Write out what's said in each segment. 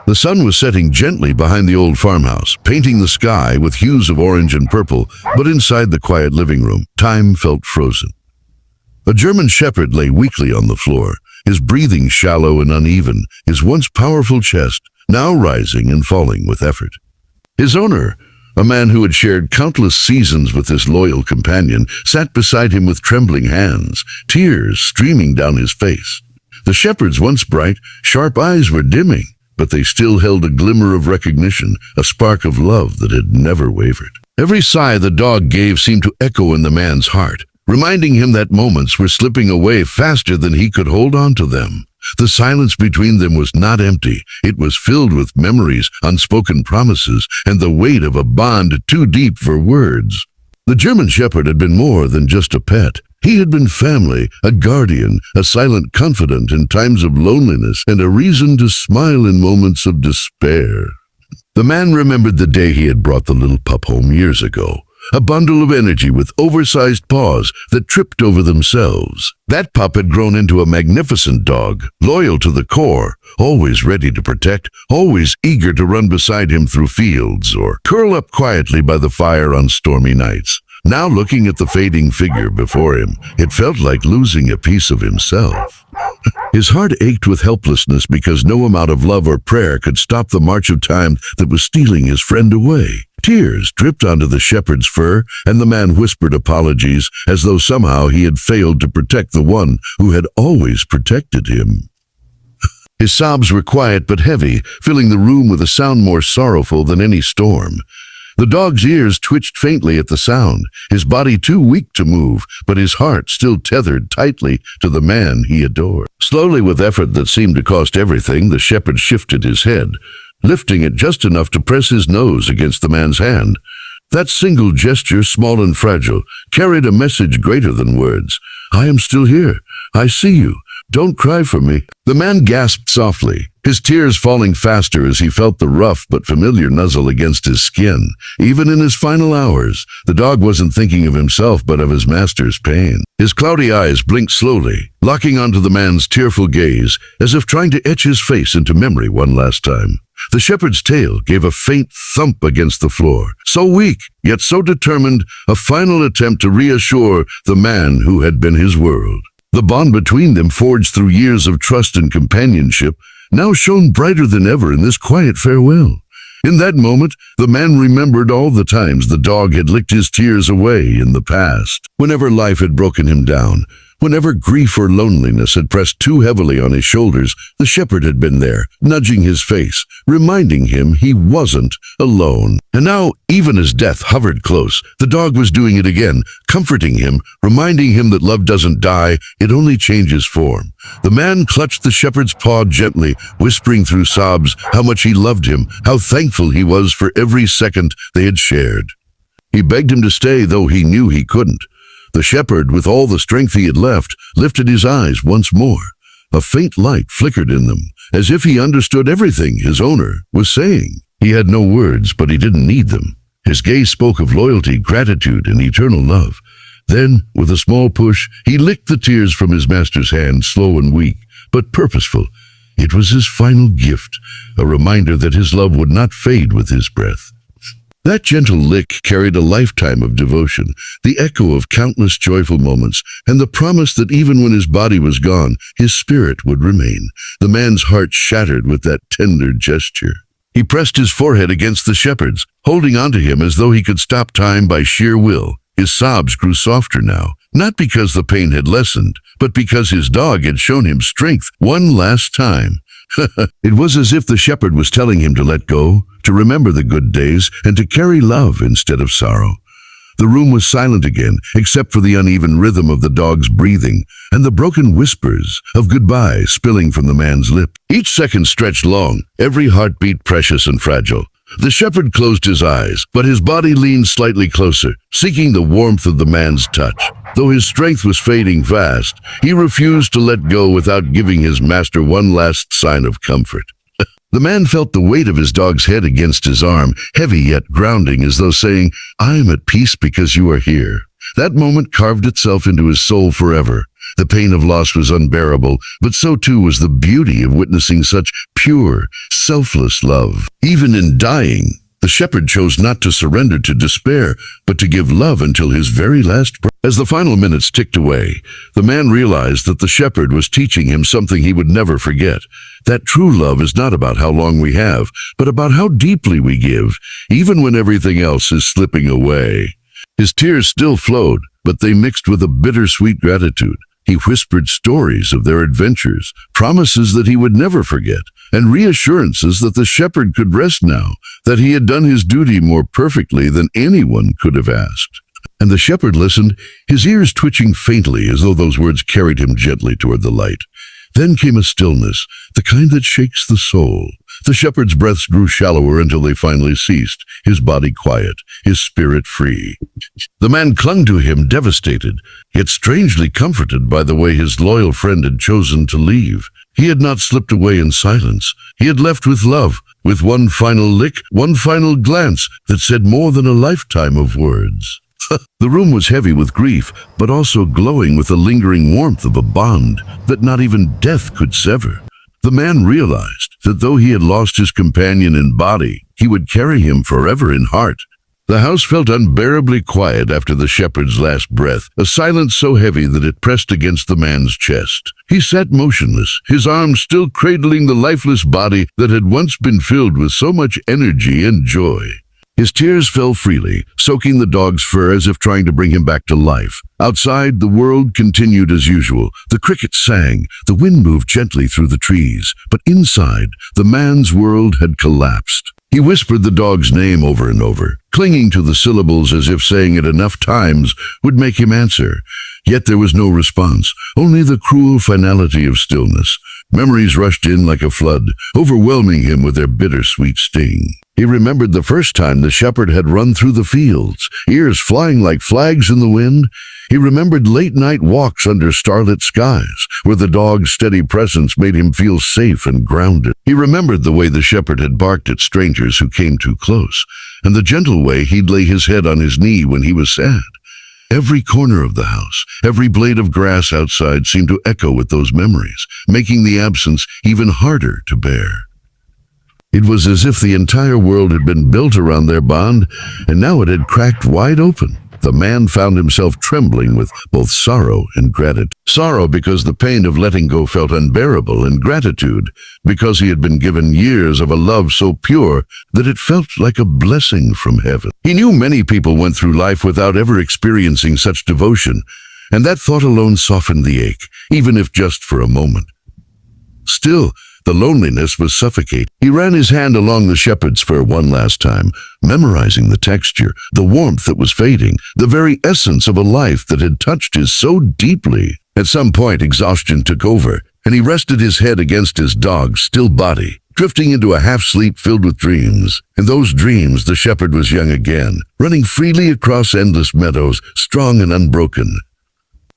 The sun was setting gently behind the old farmhouse, painting the sky with hues of orange and purple, but inside the quiet living room, time felt frozen. A German shepherd lay weakly on the floor, his breathing shallow and uneven, his once powerful chest now rising and falling with effort. His owner, a man who had shared countless seasons with this loyal companion, sat beside him with trembling hands, tears streaming down his face. The shepherd's once bright, sharp eyes were dimming, but they still held a glimmer of recognition, a spark of love that had never wavered. Every sigh the dog gave seemed to echo in the man's heart, reminding him that moments were slipping away faster than he could hold on to them. The silence between them was not empty. It was filled with memories, unspoken promises, and the weight of a bond too deep for words. The German shepherd had been more than just a pet. He had been family, a guardian, a silent confidant in times of loneliness, and a reason to smile in moments of despair. The man remembered the day he had brought the little pup home years ago. A bundle of energy with oversized paws that tripped over themselves. That pup had grown into a magnificent dog, loyal to the core, always ready to protect, always eager to run beside him through fields or curl up quietly by the fire on stormy nights. Now looking at the fading figure before him, it felt like losing a piece of himself. His heart ached with helplessness because no amount of love or prayer could stop the march of time that was stealing his friend away. Tears dripped onto the shepherd's fur, and the man whispered apologies as though somehow he had failed to protect the one who had always protected him. His sobs were quiet but heavy, filling the room with a sound more sorrowful than any storm. The dog's ears twitched faintly at the sound, his body too weak to move, but his heart still tethered tightly to the man he adored. Slowly, with effort that seemed to cost everything, the shepherd shifted his head, lifting it just enough to press his nose against the man's hand. That single gesture, small and fragile, carried a message greater than words. "I am still here. I see you. Don't cry for me." The man gasped softly, his tears falling faster as he felt the rough but familiar nuzzle against his skin. Even in his final hours, the dog wasn't thinking of himself but of his master's pain. His cloudy eyes blinked slowly, locking onto the man's tearful gaze, as if trying to etch his face into memory one last time. The shepherd's tail gave a faint thump against the floor, so weak, yet so determined, a final attempt to reassure the man who had been his world. The bond between them, forged through years of trust and companionship, now shone brighter than ever in this quiet farewell. In that moment, the man remembered all the times the dog had licked his tears away in the past. Whenever life had broken him down, whenever grief or loneliness had pressed too heavily on his shoulders, the shepherd had been there, nudging his face, reminding him he wasn't alone. And now, even as death hovered close, the dog was doing it again, comforting him, reminding him that love doesn't die, it only changes form. The man clutched the shepherd's paw gently, whispering through sobs how much he loved him, how thankful he was for every second they had shared. He begged him to stay, though he knew he couldn't. The shepherd, with all the strength he had left, lifted his eyes once more. A faint light flickered in them, as if he understood everything his owner was saying. He had no words, but he didn't need them. His gaze spoke of loyalty, gratitude, and eternal love. Then, with a small push, he licked the tears from his master's hand, slow and weak, but purposeful. It was his final gift, a reminder that his love would not fade with his breath. That gentle lick carried a lifetime of devotion, the echo of countless joyful moments, and the promise that even when his body was gone, his spirit would remain. The man's heart shattered with that tender gesture. He pressed his forehead against the shepherd's, holding onto him as though he could stop time by sheer will. His sobs grew softer now, not because the pain had lessened, but because his dog had shown him strength one last time. It was as if the shepherd was telling him to let go, to remember the good days, and to carry love instead of sorrow. The room was silent again, except for the uneven rhythm of the dog's breathing and the broken whispers of goodbye spilling from the man's lip. Each second stretched long, every heartbeat precious and fragile. The shepherd closed his eyes, but his body leaned slightly closer, seeking the warmth of the man's touch. Though his strength was fading fast, he refused to let go without giving his master one last sign of comfort. The man felt the weight of his dog's head against his arm, heavy yet grounding, as though saying, "I am at peace because you are here." That moment carved itself into his soul forever. The pain of loss was unbearable, but so too was the beauty of witnessing such pure, selfless love. Even in dying, the shepherd chose not to surrender to despair, but to give love until his very last breath. As the final minutes ticked away, the man realized that the shepherd was teaching him something he would never forget. That true love is not about how long we have, but about how deeply we give, even when everything else is slipping away. His tears still flowed, but they mixed with a bittersweet gratitude. He whispered stories of their adventures, promises that he would never forget, and reassurances that the shepherd could rest now, that he had done his duty more perfectly than anyone could have asked. And the shepherd listened, his ears twitching faintly as though those words carried him gently toward the light. Then came a stillness, the kind that shakes the soul. The shepherd's breaths grew shallower until they finally ceased, his body quiet, his spirit free. The man clung to him, devastated, yet strangely comforted by the way his loyal friend had chosen to leave. He had not slipped away in silence. He had left with love, with one final lick, one final glance that said more than a lifetime of words. The room was heavy with grief, but also glowing with the lingering warmth of a bond that not even death could sever. The man realized that though he had lost his companion in body, he would carry him forever in heart. The house felt unbearably quiet after the shepherd's last breath, a silence so heavy that it pressed against the man's chest. He sat motionless, his arms still cradling the lifeless body that had once been filled with so much energy and joy. His tears fell freely, soaking the dog's fur as if trying to bring him back to life. Outside, the world continued as usual. The crickets sang, the wind moved gently through the trees. But inside, the man's world had collapsed. He whispered the dog's name over and over, clinging to the syllables as if saying it enough times would make him answer. Yet there was no response, only the cruel finality of stillness. Memories rushed in like a flood, overwhelming him with their bittersweet sting. He remembered the first time the shepherd had run through the fields, ears flying like flags in the wind. He remembered late-night walks under starlit skies, where the dog's steady presence made him feel safe and grounded. He remembered the way the shepherd had barked at strangers who came too close, and the gentle way he'd lay his head on his knee when he was sad. Every corner of the house, every blade of grass outside seemed to echo with those memories, making the absence even harder to bear. It was as if the entire world had been built around their bond, and now it had cracked wide open. The man found himself trembling with both sorrow and gratitude. Sorrow because the pain of letting go felt unbearable, and gratitude because he had been given years of a love so pure that it felt like a blessing from heaven. He knew many people went through life without ever experiencing such devotion, and that thought alone softened the ache, even if just for a moment. Still, the loneliness was suffocating. He ran his hand along the shepherd's fur one last time, memorizing the texture, the warmth that was fading, the very essence of a life that had touched his so deeply. At some point, exhaustion took over, and he rested his head against his dog's still body, drifting into a half-sleep filled with dreams. In those dreams, the shepherd was young again, running freely across endless meadows, strong and unbroken.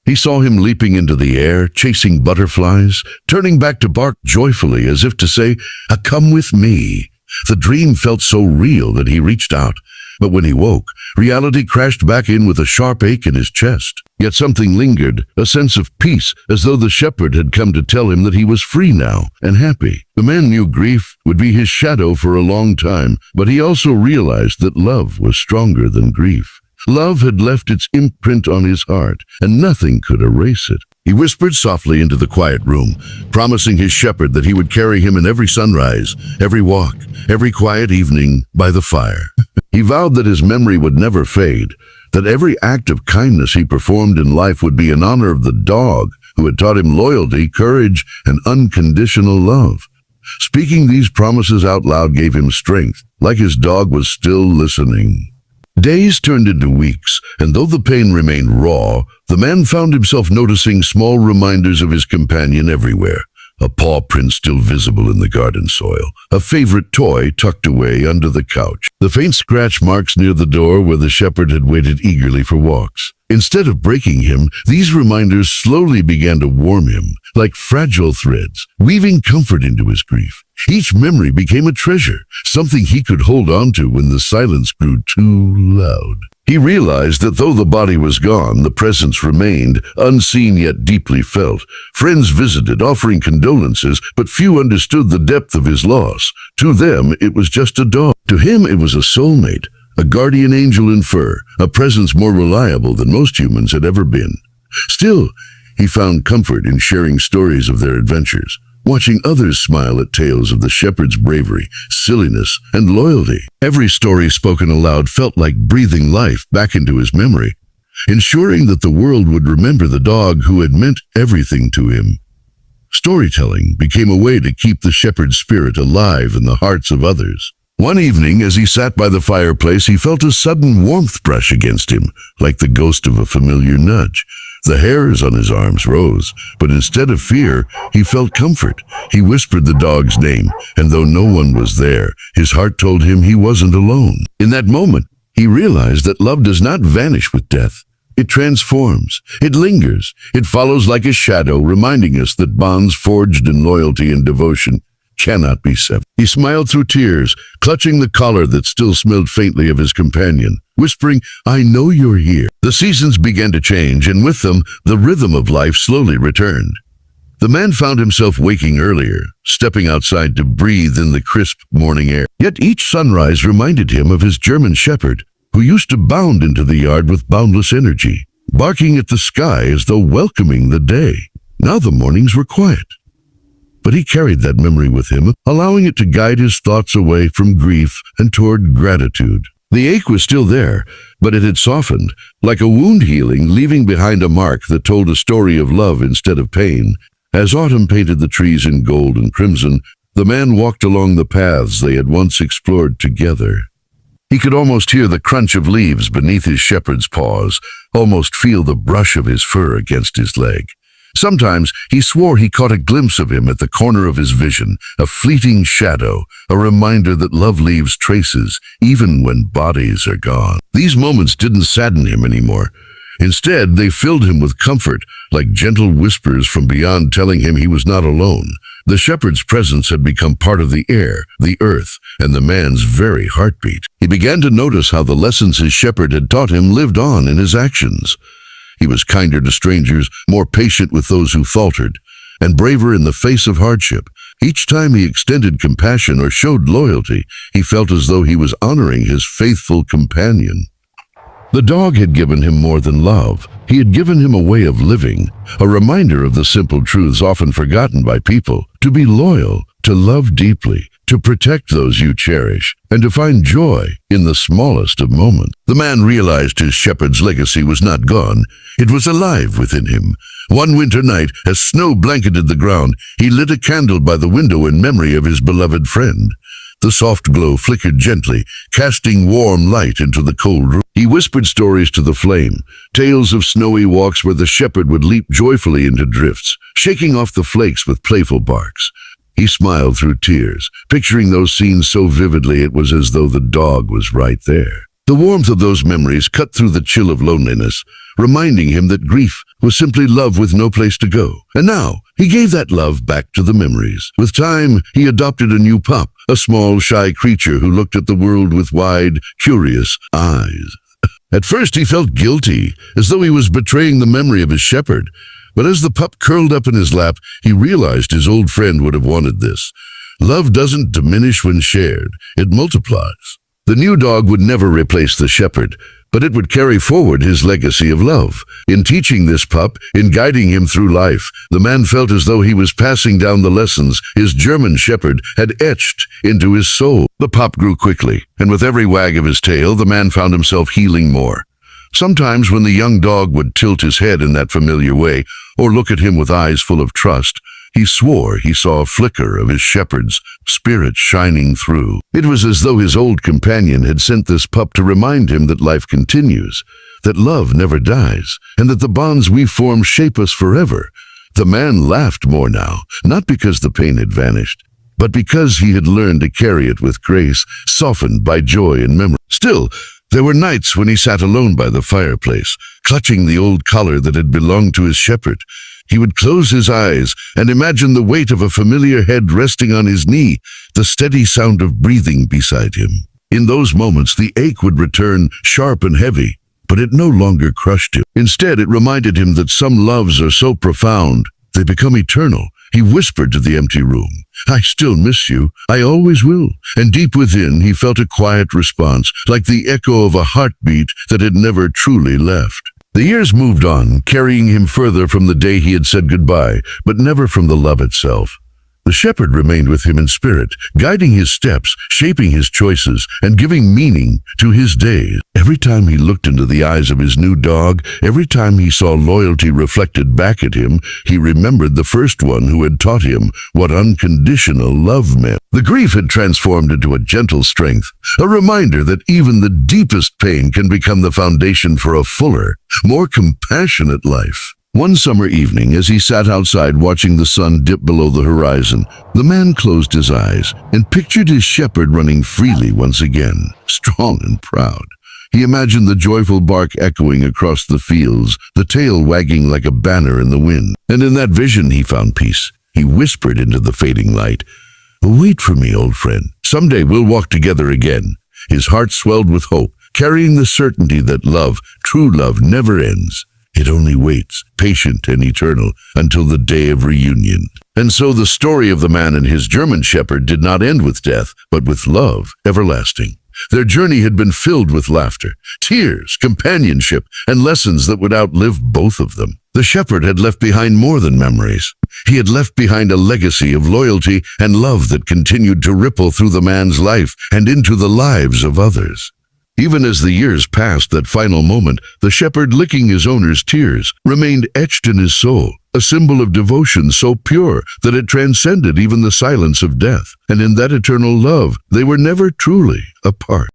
He saw him leaping into the air, chasing butterflies, turning back to bark joyfully as if to say, "Come with me." The dream felt so real that he reached out. But when he woke, reality crashed back in with a sharp ache in his chest. Yet something lingered, a sense of peace, as though the shepherd had come to tell him that he was free now and happy. The man knew grief would be his shadow for a long time, but he also realized that love was stronger than grief. Love had left its imprint on his heart, and nothing could erase it. He whispered softly into the quiet room, promising his shepherd that he would carry him in every sunrise, every walk, every quiet evening by the fire. He vowed that his memory would never fade, that every act of kindness he performed in life would be in honor of the dog who had taught him loyalty, courage, and unconditional love. Speaking these promises out loud gave him strength, like his dog was still listening. Days turned into weeks, and though the pain remained raw, the man found himself noticing small reminders of his companion everywhere. A paw print still visible in the garden soil, a favorite toy tucked away under the couch, the faint scratch marks near the door where the shepherd had waited eagerly for walks. Instead of breaking him, these reminders slowly began to warm him, like fragile threads, weaving comfort into his grief. Each memory became a treasure, something he could hold on to when the silence grew too loud. He realized that though the body was gone, the presence remained, unseen yet deeply felt. Friends visited, offering condolences, but few understood the depth of his loss. To them, it was just a dog. To him, it was a soulmate, a guardian angel in fur, a presence more reliable than most humans had ever been. Still, he found comfort in sharing stories of their adventures, watching others smile at tales of the shepherd's bravery, silliness, and loyalty. Every story spoken aloud felt like breathing life back into his memory, ensuring that the world would remember the dog who had meant everything to him. Storytelling became a way to keep the shepherd's spirit alive in the hearts of others. One evening, as he sat by the fireplace, he felt a sudden warmth brush against him, like the ghost of a familiar nudge. The hairs on his arms rose, but instead of fear, he felt comfort. He whispered the dog's name, and though no one was there, his heart told him he wasn't alone. In that moment, he realized that love does not vanish with death. It transforms. It lingers. It follows like a shadow, reminding us that bonds forged in loyalty and devotion cannot be severed. He smiled through tears, clutching the collar that still smelled faintly of his companion, whispering, "I know you're here." The seasons began to change, and with them, the rhythm of life slowly returned. The man found himself waking earlier, stepping outside to breathe in the crisp morning air. Yet each sunrise reminded him of his German shepherd, who used to bound into the yard with boundless energy, barking at the sky as though welcoming the day. Now the mornings were quiet, but he carried that memory with him, allowing it to guide his thoughts away from grief and toward gratitude. The ache was still there, but it had softened, like a wound healing, leaving behind a mark that told a story of love instead of pain. As autumn painted the trees in gold and crimson, the man walked along the paths they had once explored together. He could almost hear the crunch of leaves beneath his shepherd's paws, almost feel the brush of his fur against his leg. Sometimes he swore he caught a glimpse of him at the corner of his vision, a fleeting shadow, a reminder that love leaves traces even when bodies are gone. These moments didn't sadden him anymore. Instead, they filled him with comfort, like gentle whispers from beyond telling him he was not alone. The shepherd's presence had become part of the air, the earth, and the man's very heartbeat. He began to notice how the lessons his shepherd had taught him lived on in his actions. He was kinder to strangers, more patient with those who faltered, and braver in the face of hardship. Each time he extended compassion or showed loyalty, he felt as though he was honoring his faithful companion. The dog had given him more than love. He had given him a way of living, a reminder of the simple truths often forgotten by people: to be loyal, to love deeply, to protect those you cherish, and to find joy in the smallest of moments. The man realized his shepherd's legacy was not gone. It was alive within him. One winter night, as snow blanketed the ground, he lit a candle by the window in memory of his beloved friend. The soft glow flickered gently, casting warm light into the cold room. He whispered stories to the flame, tales of snowy walks where the shepherd would leap joyfully into drifts, shaking off the flakes with playful barks. He smiled through tears, picturing those scenes so vividly it was as though the dog was right there. The warmth of those memories cut through the chill of loneliness, reminding him that grief was simply love with no place to go. And now, he gave that love back to the memories. With time, he adopted a new pup, a small, shy creature who looked at the world with wide, curious eyes. At first, he felt guilty, as though he was betraying the memory of his shepherd. But as the pup curled up in his lap, he realized his old friend would have wanted this. Love doesn't diminish when shared, it multiplies. The new dog would never replace the shepherd, but it would carry forward his legacy of love. In teaching this pup, in guiding him through life, the man felt as though he was passing down the lessons his German shepherd had etched into his soul. The pup grew quickly, and with every wag of his tail, the man found himself healing more. Sometimes when the young dog would tilt his head in that familiar way, or look at him with eyes full of trust, he swore he saw a flicker of his shepherd's spirit shining through. It was as though his old companion had sent this pup to remind him that life continues, that love never dies, and that the bonds we form shape us forever. The man laughed more now, not because the pain had vanished, but because he had learned to carry it with grace, softened by joy and memory. Still, there were nights when he sat alone by the fireplace, clutching the old collar that had belonged to his shepherd. He would close his eyes and imagine the weight of a familiar head resting on his knee, the steady sound of breathing beside him. In those moments, the ache would return sharp and heavy, but it no longer crushed him. Instead, it reminded him that some loves are so profound, they become eternal. He whispered to the empty room, "I still miss you. I always will." And deep within, he felt a quiet response, like the echo of a heartbeat that had never truly left. The years moved on, carrying him further from the day he had said goodbye, but never from the love itself. The shepherd remained with him in spirit, guiding his steps, shaping his choices, and giving meaning to his days. Every time he looked into the eyes of his new dog, every time he saw loyalty reflected back at him, he remembered the first one who had taught him what unconditional love meant. The grief had transformed into a gentle strength, a reminder that even the deepest pain can become the foundation for a fuller, more compassionate life. One summer evening, as he sat outside watching the sun dip below the horizon, the man closed his eyes and pictured his shepherd running freely once again, strong and proud. He imagined the joyful bark echoing across the fields, the tail wagging like a banner in the wind. And in that vision he found peace. He whispered into the fading light, "Wait for me, old friend. Someday we'll walk together again." His heart swelled with hope, carrying the certainty that love, true love, never ends. It only waits, patient and eternal, until the day of reunion. And so the story of the man and his German shepherd did not end with death, but with love everlasting. Their journey had been filled with laughter, tears, companionship, and lessons that would outlive both of them. The shepherd had left behind more than memories. He had left behind a legacy of loyalty and love that continued to ripple through the man's life and into the lives of others. Even as the years passed that final moment, the shepherd licking his owner's tears remained etched in his soul, a symbol of devotion so pure that it transcended even the silence of death. And in that eternal love, they were never truly apart.